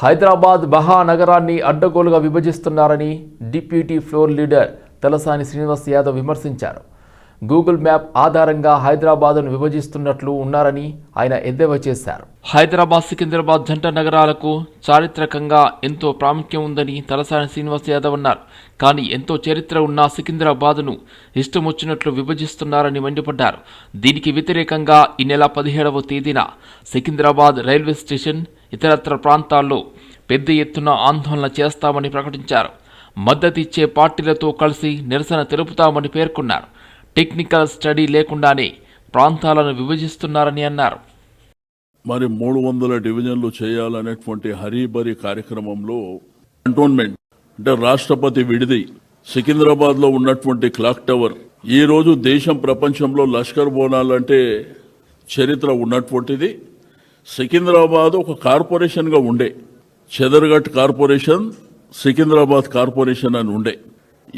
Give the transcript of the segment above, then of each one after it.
హైదరాబాద్ మహానగరాన్ని అడ్డగోలుగా విభజిస్తున్నారని deputy floor leader Talasani Srinivas Yadav విమర్శించారు. గూగుల్ మ్యాప్ ఆధారంగా హైదరాబాద్ను విభజిస్తున్నట్లు ఉన్నారని ఆయన ఎద్దేవా చేశారు. హైదరాబాద్ సికింద్రాబాద్ జంట నగరాలకు చారిత్రకంగా ఎంతో ప్రాముఖ్యం ఉందని తలసాని శ్రీనివాస్ యాదవ్ అన్నారు. కానీ ఎంతో చరిత్ర ఉన్న సికింద్రాబాద్ను ఇష్టం వచ్చినట్లు విభజిస్తున్నారని మండిపడ్డారు. దీనికి వ్యతిరేకంగా ఈ నెల 17వ తేదీన సికింద్రాబాద్ రైల్వే స్టేషన్ ఇతరత్ర ప్రాంతాల్లో పెద్ద ఎత్తున ఆందోళన చేస్తామని ప్రకటించారు. మద్దతిచ్చే పార్టీలతో కలిసి నిరసన తెలుపుతామని పేర్కొన్నారు. టెక్నికల్ స్టడీ లేకుండానే ప్రాంతాలను విభజిస్తున్నారని అన్నారు. మరి 300 డివిజన్లు చేయాలనేటువంటి హరీబరీ కార్యక్రమంలో కంటోన్మెంట్ అంటే రాష్ట్రపతి విడిది సికింద్రాబాద్ లో ఉన్నటువంటి క్లాక్ టవర్ ఈ రోజు దేశం ప్రపంచంలో లష్కర్ బోనాలంటే చరిత్ర ఉన్నటువంటిది. సికింద్రాబాద్ ఒక కార్పొరేషన్ గా ఉండే, చెదర్ఘట్ కార్పొరేషన్, సికింద్రాబాద్ కార్పొరేషన్ అని ఉండే.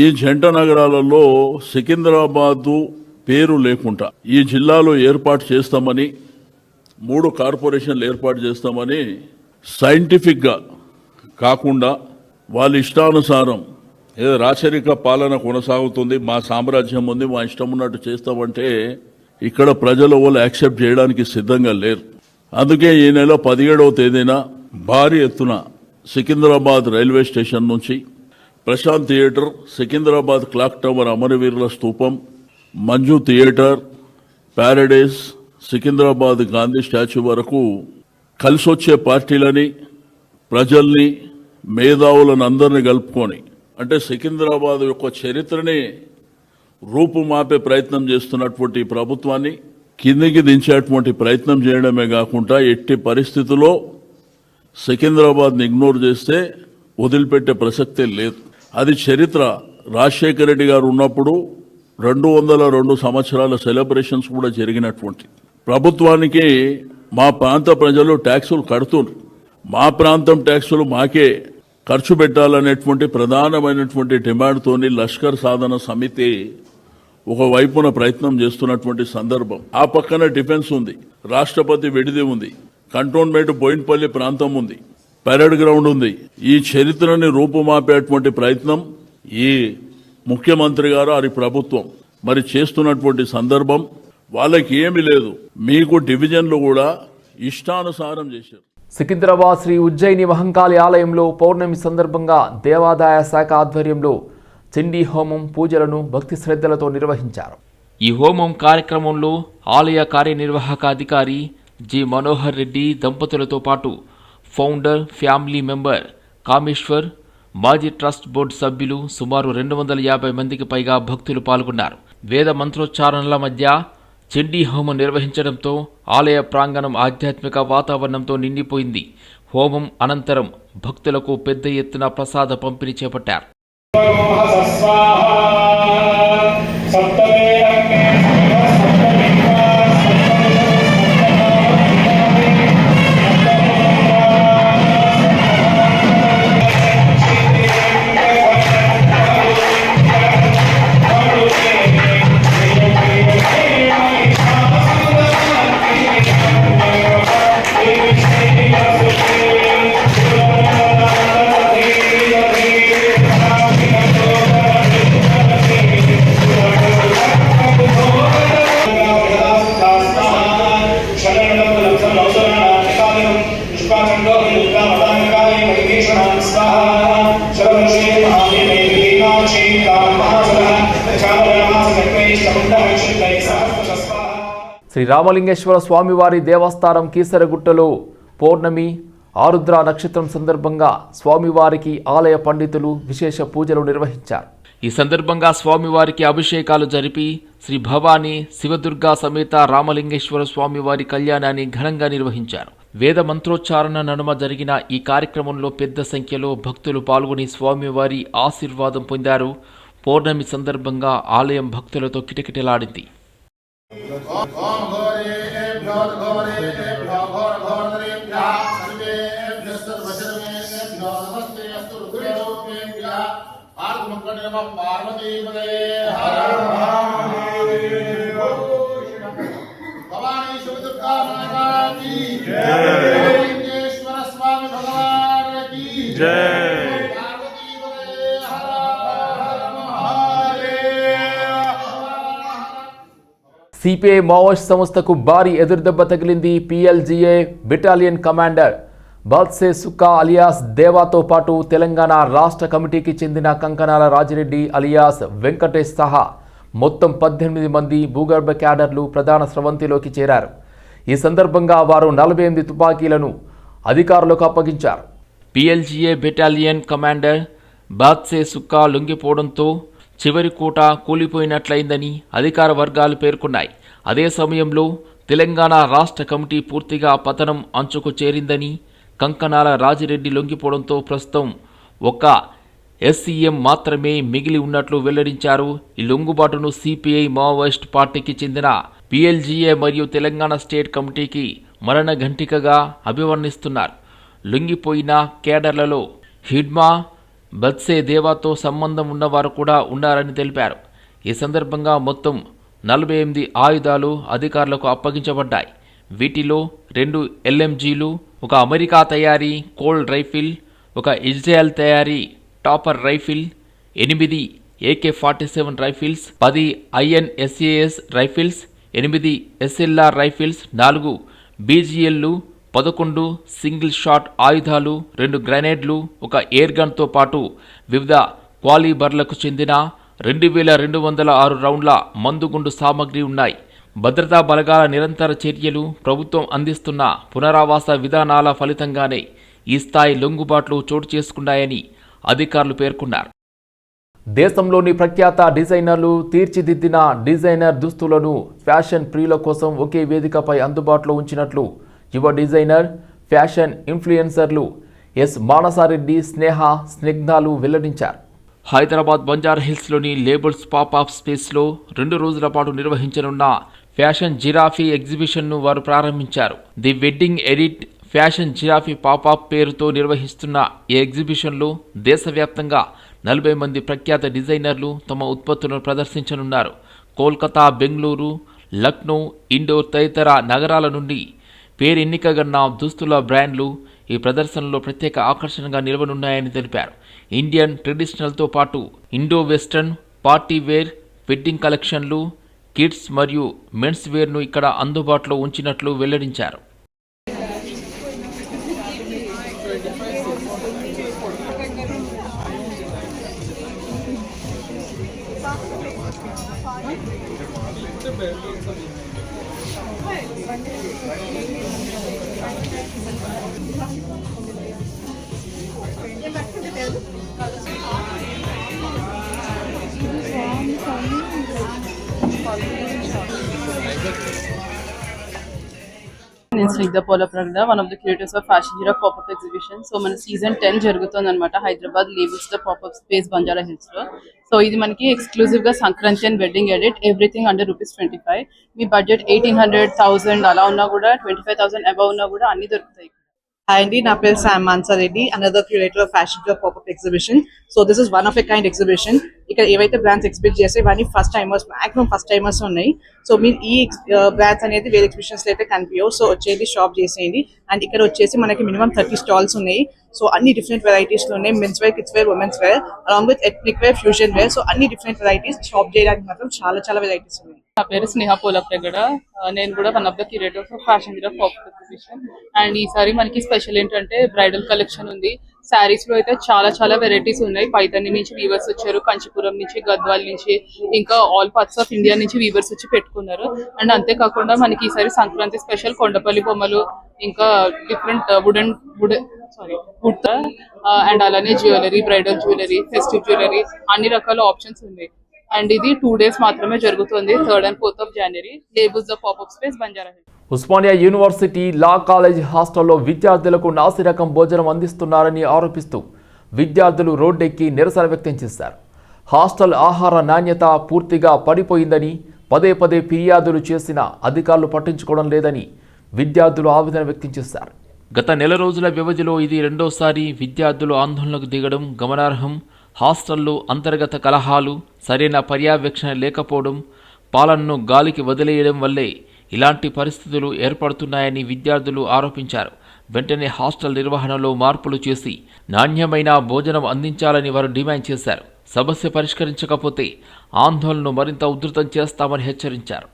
ఈ జంట నగరాలలో సికింద్రాబాదు పేరు లేకుండా ఈ జిల్లాలో ఏర్పాటు చేస్తామని, 3 కార్పొరేషన్లు ఏర్పాటు చేస్తామని సైంటిఫిక్ గా కాకుండా వాళ్ళ ఇష్టానుసారం ఏదో రాచరిక పాలన కొనసాగుతుంది, మా సామ్రాజ్యం ఉంది, మా ఇష్టం ఉన్నట్టు చేస్తామంటే ఇక్కడ ప్రజలు వాళ్ళు యాక్సెప్ట్ చేయడానికి సిద్ధంగా లేరు. అందుకే ఈ నెల 17వ తేదీన భారీ ఎత్తున సికింద్రాబాద్ రైల్వే స్టేషన్ నుంచి Prashant theatre, Secunderabad clock tower, అమరవీరుల స్తూపం, Manju theatre, paradise, Secunderabad Gandhi statue వరకు కలిసొచ్చే పార్టీలని, ప్రజల్ని, మేధావులను అందరినీ కలుపుకొని అంటే సికింద్రాబాద్ యొక్క చరిత్రని రూపుమాపే ప్రయత్నం చేస్తున్నటువంటి ప్రభుత్వాన్ని కిందికి దించేటువంటి ప్రయత్నం చేయడమే కాకుండా ఎట్టి పరిస్థితుల్లో సికింద్రాబాద్ని ఇగ్నోర్ చేస్తే వదిలిపెట్టే ప్రసక్తే లేదు. అది చరిత్ర. రాజశేఖర రెడ్డి గారు ఉన్నప్పుడు 202 సంవత్సరాల సెలబ్రేషన్స్ కూడా జరిగినటువంటి ప్రభుత్వానికి మా ప్రాంత ప్రజలు ట్యాక్సులు కడుతున్నారు. మా ప్రాంతం ట్యాక్సులు మాకే ఖర్చు పెట్టాలనేటువంటి ప్రధానమైనటువంటి డిమాండ్తోని లష్కర్ సాధన సమితి ఒకవైపున ప్రయత్నం చేస్తున్నటువంటి సందర్భం. ఆ పక్కన డిఫెన్స్ ఉంది, రాష్ట్రపతి విడిది ఉంది, కంటోన్మెంట్ బోయిన్పల్లి ప్రాంతం ఉంది, పరేడ్ గ్రౌండ్ ఉంది. ఈ చరిత్రని రూపుమాపేటువంటి ప్రయత్నం ఈ ముఖ్యమంత్రి గారు వారి ప్రభుత్వం మరి చేస్తున్నటువంటి సందర్భం. వాళ్ళకి ఏమీ లేదు, మీకు డివిజన్లు కూడా ఇష్టానుసారం చేశారు. సికింద్రాబాద్ శ్రీ ఉజ్జయిని మహంకాళి ఆలయంలో పౌర్ణమి సందర్భంగా దేవాదాయ శాఖ ఆధ్వర్యంలో చండీ హోమం పూజలను భక్తి శ్రద్ధలతో నిర్వహించారు. ఈ హోమం కార్యక్రమంలో ఆలయ కార్యనిర్వాహక అధికారి జి మనోహర్ రెడ్డి దంపతులతో పాటు ఫౌండర్, ఫ్యామిలీ మెంబర్ కామేశ్వర్, మాజీ ట్రస్ట్ బోర్డు సభ్యులు సుమారు 250 మందికి పైగా భక్తులు పాల్గొన్నారు. వేద మంత్రోచ్చారణల మధ్య చండీ హోమం నిర్వహించడంతో ఆలయ ప్రాంగణం ఆధ్యాత్మిక వాతావరణంతో నిండిపోయింది. హోమం అనంతరం భక్తులకు పెద్ద ఎత్తున ప్రసాద పంపిణీ చేపట్టారు. శ్రీ రామలింగేశ్వర స్వామివారి దేవస్థానం కీసరగుట్టలో పౌర్ణమి ఆరుద్ర నక్షత్రం సందర్భంగా స్వామివారికి ఆలయ పండితులు విశేష పూజలు నిర్వహించారు. ఈ సందర్భంగా స్వామివారికి అభిషేకాలు జరిపి శ్రీ భవానీ శివదుర్గా సమేత రామలింగేశ్వర స్వామివారి కళ్యాణాన్ని ఘనంగా నిర్వహించారు. వేద మంత్రోచ్చారణ నడుమ జరిగిన ఈ కార్యక్రమంలో పెద్ద సంఖ్యలో భక్తులు పాల్గొని స్వామివారి ఆశీర్వాదం పొందారు. పౌర్ణమి సందర్భంగా ఆలయం భక్తులతో కిటకిటలాడింది. भवानी शिवदुर्गा माता की जय। जय। సిపిఐ మావోయిస్ట్ సంస్థకు భారీ ఎదురుదెబ్బ తగిలింది. PLGA battalion commander Badse Sukka alias దేవాతో పాటు తెలంగాణ రాష్ట్ర కమిటీకి చెందిన కంకనాల రాజిరెడ్డి అలియాస్ వెంకటేష్ సహా మొత్తం 18 మంది భూగర్భ క్యాడర్లు ప్రధాన స్రవంతిలోకి చేరారు. ఈ సందర్భంగా వారు 48 తుపాకీలను అధికారులకు అప్పగించారు. PLGA battalion commander Badse sukka లొంగిపోవడంతో చివరి కోట కూలిపోయినట్లయిందని అధికార వర్గాలు పేర్కొన్నాయి. అదే సమయంలో తెలంగాణ రాష్ట్ర కమిటీ పూర్తిగా పతనం అంచుకు చేరిందని, కంకనాల రాజిరెడ్డి లొంగిపోవడంతో ప్రస్తుతం ఒక్క ఎస్సీఎం మాత్రమే మిగిలి ఉన్నట్లు వెల్లడించారు. ఈ లొంగుబాటును సిపిఐ మావోయిస్ట్ పార్టీకి చెందిన పిఎల్జీఏ మరియు తెలంగాణ స్టేట్ కమిటీకి మరణ ఘంటికగా అభివర్ణిస్తున్నారు. లొంగిపోయిన కేడర్లలో హిడ్మా బద్సే దేవాతో సంబంధం ఉన్నవారు కూడా ఉన్నారని తెలిపారు. ఈ సందర్భంగా మొత్తం 48 ఆయుధాలు అధికారులకు అప్పగించబడ్డాయి. వీటిలో 2 LMGలు, ఒక అమెరికా తయారీ కోల్డ్ రైఫిల్, ఒక ఇజ్రాయెల్ తయారీ topper rifle, 8 AK-47 rifles, 10 INSAS rifles, 8 SLR rifles, 4 BGLలు, 11 single shot ఆయుధాలు, 2 గ్రెనేడ్లు, ఒక ఎయిర్ గన్తో పాటు వివిధ క్వాలిబర్లకు చెందిన 2206 రౌండ్ల మందుగుండు సామగ్రి ఉన్నాయి. భద్రతా బలగాల నిరంతర చర్యలు, ప్రభుత్వం అందిస్తున్న పునరావాస విధానాల ఫలితంగానే ఈ స్థాయి లొంగుబాట్లు చోటు చేసుకున్నాయని అధికారులు పేర్కొన్నారు. దేశంలోని ప్రఖ్యాత డిజైనర్లు తీర్చిదిద్దిన డిజైనర్ దుస్తులను ఫ్యాషన్ ప్రియుల కోసం ఒకే వేదికపై అందుబాటులో ఉంచినట్లు యువ డిజైనర్, ఫ్యాషన్ ఇన్ఫ్లుయెన్సర్లు ఎస్ మానసారెడ్డి, స్నేహ, స్నిగ్ధాలు వెల్లడించారు. హైదరాబాద్ బంజారాహిల్స్లోని లేబుల్స్ పాప్-అప్ స్పేస్లో 2 రోజుల పాటు నిర్వహించనున్న ఫ్యాషన్ జిరాఫీ ఎగ్జిబిషన్ను వారు ప్రారంభించారు. The wedding edit fashion giraffe pop-up పేరుతో నిర్వహిస్తున్న ఈ ఎగ్జిబిషన్లో దేశవ్యాప్తంగా 40 మంది ప్రఖ్యాత డిజైనర్లు తమ ఉత్పత్తులను ప్రదర్శించనున్నారు. కోల్కతా, బెంగళూరు, లక్నో, ఇండోర్ తదితర నగరాల నుండి పేరెన్నికగన్న దుస్తుల బ్రాండ్లు ఈ ప్రదర్శనలో ప్రత్యేక ఆకర్షణగా నిలవనున్నాయని తెలిపారు. ఇండియన్ ట్రెడిషనల్తో పాటు indo western, party wear, wedding కలెక్షన్లు, కిడ్స్ మరియు మెన్స్ వేర్ను ఇక్కడ అందుబాటులో ఉంచినట్లు వెల్లడించారు. నేను Snigdha Polapragada, one of the creators of fashion giraffe popup exhibition. So మన సీజన్ 10 జరుగుతుంది అనమాట Hyderabad labels the popup space Banjara Hills లో. సో ఇది మనకి ఎక్స్క్లూజివ్ గా Sankranti and wedding edit, everything under ₹25. మీ బడ్జెట్ 1800,000 అలా ఉన్నా కూడా 25,000 అబౌవ్ ఉన్నా కూడా అన్ని దొరుకుతాయి. Hi Andy, na పేరు Sam Mansareddy, another curator of Fashion giraffe pop-up exhibition. So this is one of a kind exhibition. ఇక్కడ ఏవైతే బ్రాండ్స్ ఎగ్జిబిట్ చేస్తే ఇవన్నీ first timers, maximum first timers ఉన్నాయి. సో మీరు ఈ బ్రాండ్స్ అనేది వేరే ఎగ్జిబిషన్స్ లో అయితే కనిపించవు. సో వచ్చేది షాప్ చేసేయండి. అండ్ ఇక్కడ వచ్చేసి మనకి మినిమం 30 స్టాల్స్ ఉన్నాయి. సో అన్ని డిఫరెంట్ వెరైటీస్ లో ఉన్నాయి. Men's wear, kids wear, women's wear, along with ethnic wear, fusion wear. So అన్ని డిఫరెంట్ వెరైటీస్ షాప్ చేయడానికి మాత్రం చాలా చాలా వెరైటీస్ ఉన్నాయి. నా పేరు స్నేహ పోలప్రగడ, నేను కూడా one of the curators of fashion giraffe popup exhibition. And ఈసారి మనకి స్పెషల్ ఏంటంటే బ్రైడల్ కలెక్షన్ ఉంది. శారీస్ లో అయితే చాలా చాలా వెరైటీస్ ఉన్నాయి. పైతాని నుంచి వీవర్స్ వచ్చారు, కంచిపురం నుంచి, గద్వాల్ నుంచి, ఇంకా ఆల్ పార్ట్స్ ఆఫ్ ఇండియా నుంచి వీవర్స్ వచ్చి పెట్టుకున్నారు. అండ్ అంతేకాకుండా మనకి ఈసారి సంక్రాంతి స్పెషల్ కొండపల్లి బొమ్మలు, ఇంకా డిఫరెంట్ వుడ్ అండ్ అలానే jewellery, bridal jewellery, festive jewellery, అన్ని రకాల ఆప్షన్స్ ఉన్నాయి. అండ్ ఇది 2 days మాత్రమే జరుగుతుంది, 3rd and 4th of January. Labels the popup space Banjara Hills. Osmania university law college హాస్టల్లో విద్యార్థులకు నాసిరకం భోజనం అందిస్తున్నారని ఆరోపిస్తూ విద్యార్థులు రోడ్డెక్కి నిరసన వ్యక్తం చేశారు. హాస్టల్ ఆహార నాణ్యత పూర్తిగా పడిపోయిందని, పదే పదే ఫిర్యాదులు చేసినా అధికారులు పట్టించుకోవడం లేదని విద్యార్థులు ఆవేదన వ్యక్తం చేశారు. గత నెల రోజుల వ్యవధిలో ఇది 2వసారి విద్యార్థులు ఆందోళనకు దిగడం గమనార్హం. హాస్టల్లో అంతర్గత కలహాలు, సరైన పర్యవేక్షణ లేకపోవడం, పాలనను గాలికి వదిలేయడం వల్లే ఇలాంటి పరిస్థితులు ఏర్పడుతున్నాయని విద్యార్థులు ఆరోపించారు. వెంటనే హాస్టల్ నిర్వహణలో మార్పులు చేసి నాణ్యమైన భోజనం అందించాలని వారు డిమాండ్ చేశారు. సమస్య పరిష్కరించకపోతే ఆందోళనను మరింత ఉధృతం చేస్తామని హెచ్చరించారు.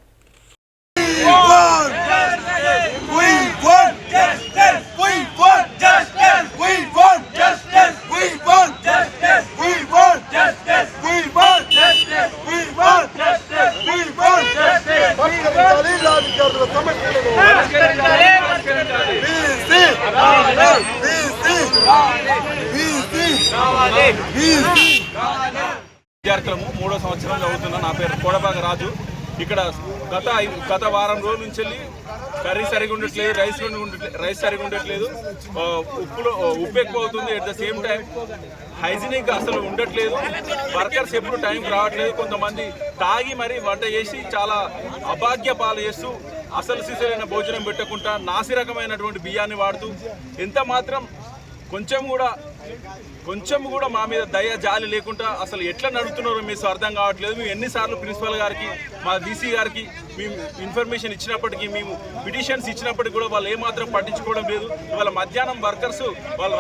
విద్యార్థులము 3వ సంవత్సరం చదువుతున్నా. నా పేరు కోడబాగ రాజు. ఇక్కడ గత వారం రోజుల నుంచి వెళ్ళి కర్రీ సరిగా ఉండట్లేదు, రైస్ సరిగా ఉండట్లేదు, ఉప్పు ఎక్కువ అవుతుంది. At the same time hygienic అసలు ఉండట్లేదు. వర్కర్స్ ఎప్పుడు టైంకి రావట్లేదు. కొంతమంది తాగి మరీ వంట చేసి చాలా అభాగ్య పాలు చేస్తూ అసలు సిసలైన భోజనం పెట్టకుండా నాసి రకమైనటువంటి బియ్యాన్ని వాడుతూ ఎంత మాత్రం కొంచెం కూడా మా మీద దయ జాలి లేకుండా అసలు ఎట్లా నడుపుతున్నారో మీకు అర్థం కావట్లేదు. మేము ఎన్నిసార్లు ప్రిన్సిపల్ గారికి, మా డీసీ గారికి మేము ఇన్ఫర్మేషన్ ఇచ్చినప్పటికీ, మేము పిటిషన్స్ ఇచ్చినప్పటికీ కూడా వాళ్ళు ఏమాత్రం పట్టించుకోవడం లేదు. ఇవాళ మధ్యాహ్నం వర్కర్స్ వాళ్ళు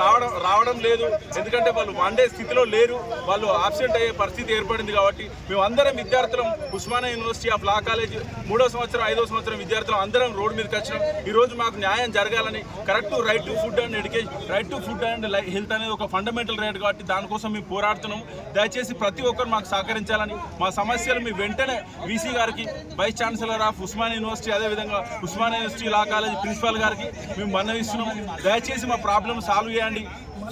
రావడం లేదు. ఎందుకంటే వాళ్ళు వండే స్థితిలో లేరు. వాళ్ళు ఆబ్సెంట్ అయ్యే పరిస్థితి ఏర్పడింది. కాబట్టి మేము అందరం విద్యార్థులం Osmania university of law college 3వ సంవత్సరం 5వ సంవత్సరం విద్యార్థులం అందరం రోడ్డు మీదకి వచ్చినాం. ఈరోజు మాకు న్యాయం జరగాలని, correct right to food and education, right to food and health అనేది ఒక ఫండమెంటల్ రైట్ కాబట్టి దానికోసం మేము పోరాడుతున్నాం. దయచేసి ప్రతి ఒక్కరు మాకు సహకరించాలని, మా సమస్యలు మీ వెంటనే వీసీ గారికి, vice chancellor of Osmania university, అదేవిధంగా Osmania university law college principal గారికి మేము మనవిస్తున్నాం. దయచేసి మా ప్రాబ్లం సాల్వ్ చేయండి.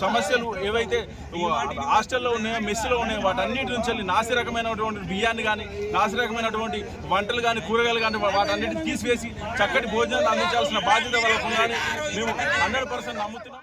సమస్యలు ఏవైతే హాస్టల్లో ఉన్నాయో, మెస్సులో ఉన్నాయో వాటన్నిటి నుంచి వెళ్ళి నాసి రకమైనటువంటి బియ్యాన్ని కానీ, నాసి రకమైనటువంటి వంటలు కానీ, కూరగాయలు కానీ వాటన్నిటిని తీసివేసి చక్కటి భోజనాలు అందించాల్సిన బాధ్యత వాళ్ళకు ఉందని మేము 100% నమ్ముతున్నాం.